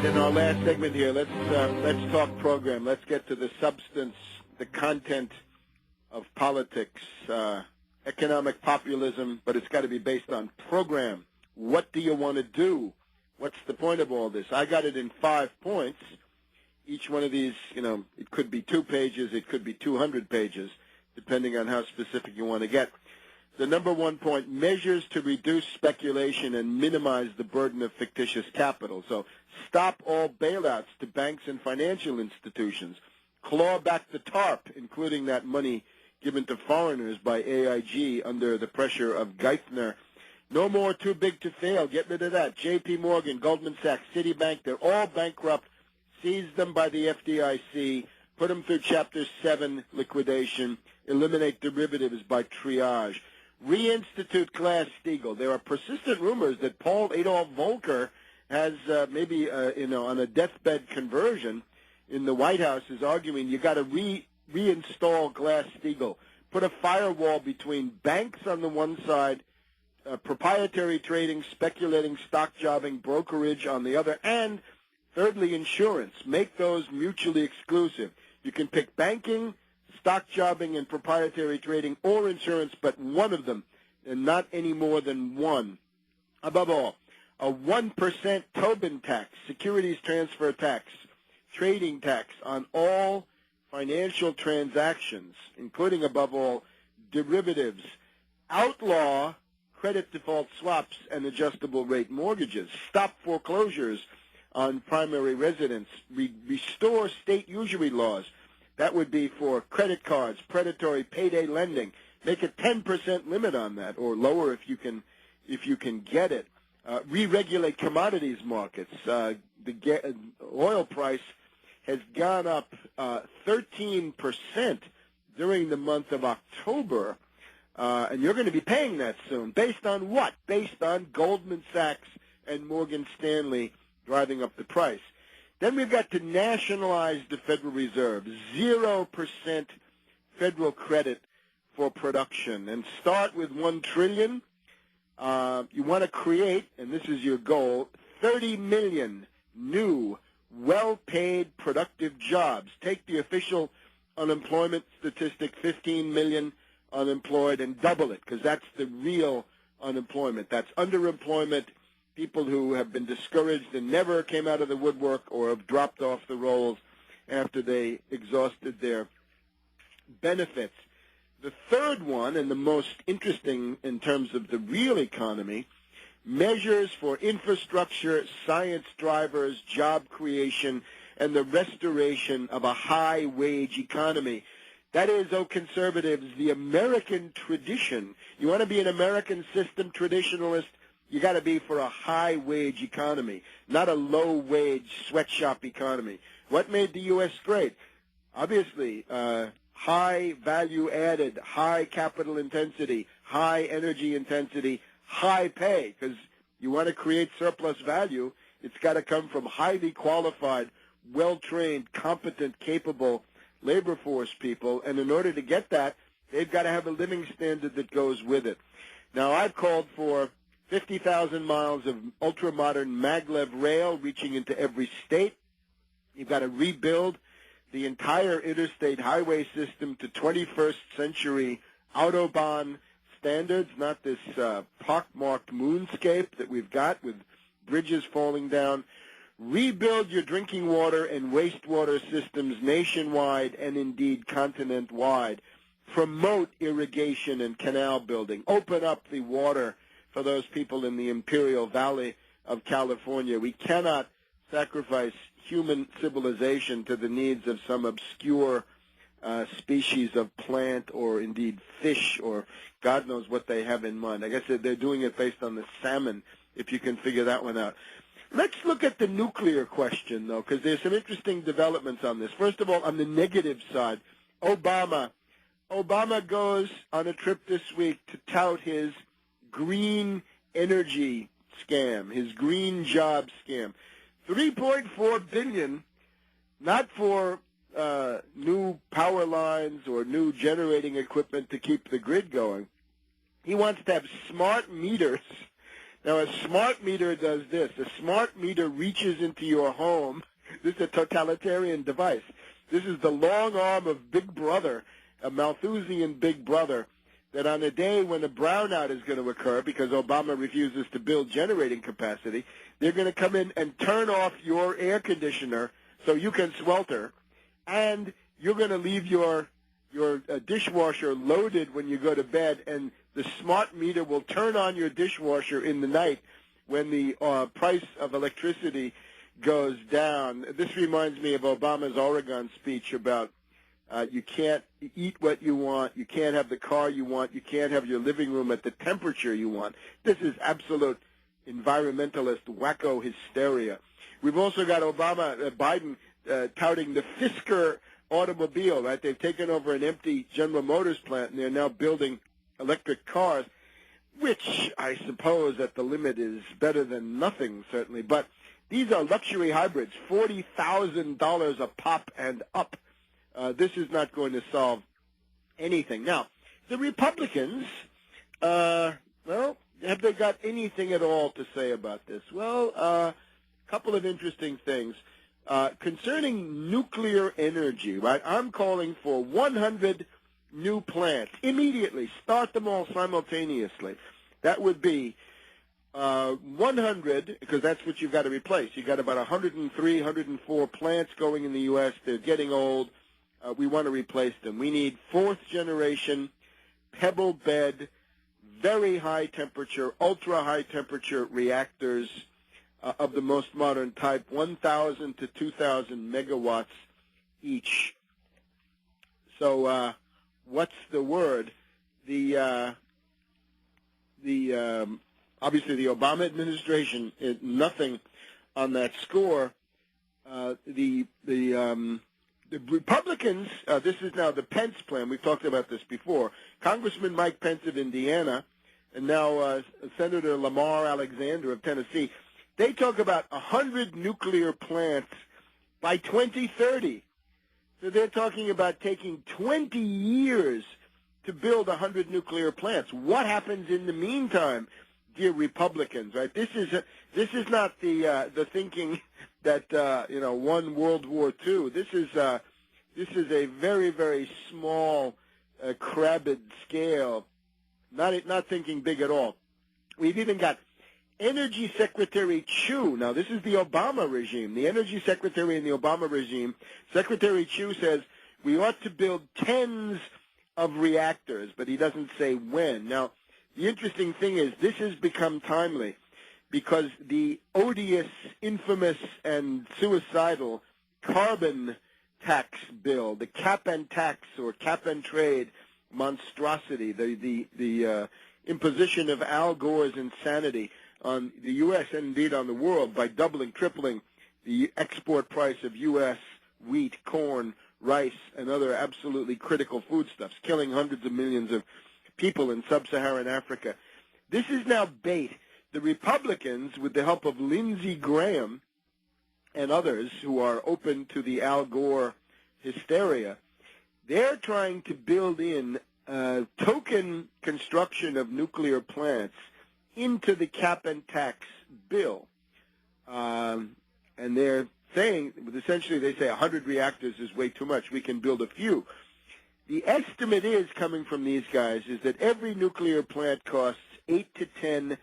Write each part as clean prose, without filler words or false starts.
right, in our last segment here, let's talk program. Let's get to the substance, the content of politics, economic populism, but it's got to be based on program. What do you want to do? What's the point of all this? I got it in 5 points. Each one of these, it could be 2 pages, it could be 200 pages, depending on how specific you want to get. The number 1 point, measures to reduce speculation and minimize the burden of fictitious capital. So stop all bailouts to banks and financial institutions. Claw back the TARP, including that money given to foreigners by AIG under the pressure of Geithner. No more too big to fail. Get rid of that. J.P. Morgan, Goldman Sachs, Citibank, they're all bankrupt. Seize them by the FDIC. Put them through Chapter 7 liquidation. Eliminate derivatives by triage. Reinstitute Glass-Steagall. There are persistent rumors that Paul Adolf Volcker has maybe on a deathbed conversion in the White House is arguing you got to reinstall Glass-Steagall. Put a firewall between banks on the one side, proprietary trading, speculating, stock jobbing, brokerage on the other, and thirdly, insurance. Make those mutually exclusive. You can pick banking, stock jobbing, and proprietary trading, or insurance, but one of them, and not any more than one. Above all, a 1% Tobin tax, securities transfer tax, trading tax on all financial transactions, including, above all, derivatives. Outlaw credit default swaps and adjustable rate mortgages. Stop foreclosures on primary residence. Restore state usury laws. That would be for credit cards, predatory payday lending. Make a 10% limit on that, or lower if you can get it. Re-regulate commodities markets. The oil price has gone up 13% during the month of October, and you're going to be paying that soon. Based on what? Based on Goldman Sachs and Morgan Stanley driving up the price. Then we've got to nationalize the Federal Reserve, 0% federal credit for production, and start with $1 trillion. You want to create, and this is your goal, 30 million new, well-paid, productive jobs. Take the official unemployment statistic, 15 million unemployed, and double it, because that's the real unemployment. That's underemployment, people who have been discouraged and never came out of the woodwork or have dropped off the rolls after they exhausted their benefits. The third one, and the most interesting in terms of the real economy, measures for infrastructure, science drivers, job creation, and the restoration of a high-wage economy. That is, oh conservatives, the American tradition. You want to be an American system traditionalist? You got to be for a high-wage economy, not a low-wage sweatshop economy. What made the U.S. great? Obviously, high value-added, high capital intensity, high energy intensity, high pay, because you want to create surplus value. It's got to come from highly qualified, well-trained, competent, capable labor force people, and in order to get that, they've got to have a living standard that goes with it. Now, I've called for 50,000 miles of ultra-modern maglev rail reaching into every state. You've got to rebuild the entire interstate highway system to 21st century Autobahn standards, not this pockmarked moonscape that we've got with bridges falling down. Rebuild your drinking water and wastewater systems nationwide and indeed continent-wide. Promote irrigation and canal building. Open up the water for those people in the Imperial Valley of California. We cannot sacrifice human civilization to the needs of some obscure species of plant or indeed fish, or God knows what they have in mind. I guess they're doing it based on the salmon, if you can figure that one out. Let's look at the nuclear question, though, because there's some interesting developments on this. First of all, on the negative side, Obama goes on a trip this week to tout his green energy scam, his green job scam. $3.4 billion, not for new power lines or new generating equipment to keep the grid going. He wants to have smart meters Now, a smart meter does this. A smart meter reaches into your home. This is a totalitarian device. This is the long arm of Big Brother, a Malthusian Big Brother, that on a day when a brownout is going to occur because Obama refuses to build generating capacity, they're going to come in and turn off your air conditioner so you can swelter, and you're going to leave your dishwasher loaded when you go to bed, and the smart meter will turn on your dishwasher in the night when the price of electricity goes down. This reminds me of Obama's Oregon speech about you can't eat what you want, you can't have the car you want, you can't have your living room at the temperature you want. This is absolute environmentalist wacko hysteria. We've also got Biden touting the Fisker automobile, right? They've taken over an empty General Motors plant, and they're now building electric cars, which I suppose at the limit is better than nothing, certainly. But these are luxury hybrids, $40,000 a pop and up. This is not going to solve anything. Now, the Republicans, well, have they got anything at all to say about this? Well, a couple of interesting things. Concerning nuclear energy, right, I'm calling for 100 new plants immediately. Start them all simultaneously. That would be 100, because that's what you've got to replace. You've got about 103, 104 plants going in the U.S. They're getting old. We want to replace them. We need fourth-generation, pebble bed, very high temperature, ultra-high temperature reactors of the most modern type, 1,000 to 2,000 megawatts each. So what's the word? Obviously the Obama administration, nothing on that score. The Republicans, this is now the Pence plan. We've talked about this before. Congressman Mike Pence of Indiana, and now Senator Lamar Alexander of Tennessee, they talk about 100 nuclear plants by 2030. So they're talking about taking 20 years to build 100 nuclear plants. What happens in the meantime, dear Republicans? Right? This is not the thinking that won World War II. This is a very, very small, crabbed scale. Not thinking big at all. We've even got Energy Secretary Chu. Now, this is the Obama regime. The Energy Secretary in the Obama regime, Secretary Chu says we ought to build tens of reactors, but he doesn't say when. Now, the interesting thing is this has become timely because the odious, infamous, and suicidal carbon tax bill, the cap and tax or cap and trade monstrosity, the imposition of Al Gore's insanity on the U.S. and indeed on the world by doubling, tripling the export price of U.S. wheat, corn, rice, and other absolutely critical foodstuffs, killing hundreds of millions of people in sub-Saharan Africa. This is now bait. The Republicans, with the help of Lindsey Graham and others who are open to the Al Gore hysteria, they're trying to build in token construction of nuclear plants into the cap and tax bill. And they're saying, essentially they say 100 reactors is way too much. We can build a few. The estimate is, coming from these guys, is that every nuclear plant costs $8 to $10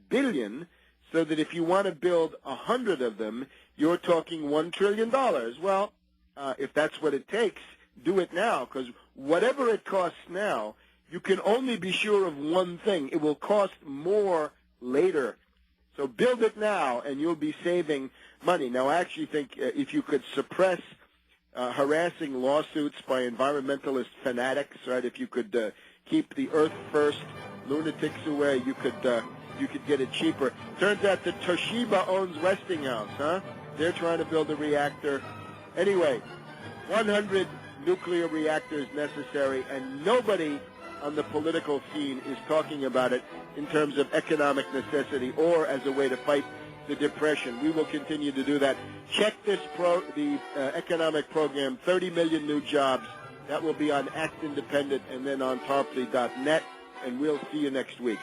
billion, so that if you want to build 100 of them, you're talking $1 trillion. Well, if that's what it takes, do it now, because whatever it costs now, you can only be sure of one thing. It will cost more later. So build it now, and you'll be saving money. Now, I actually think if you could suppress harassing lawsuits by environmentalist fanatics, right, if you could keep the Earth First lunatics away, you could get it cheaper. Turns out that Toshiba owns Westinghouse, huh? They're trying to build a reactor. Anyway, 100 nuclear reactors necessary, and nobody on the political scene is talking about it in terms of economic necessity or as a way to fight the Depression. We will continue to do that. Check this the economic program, 30 million new jobs. That will be on Act Independent and then on Tarpley.net, and we'll see you next week.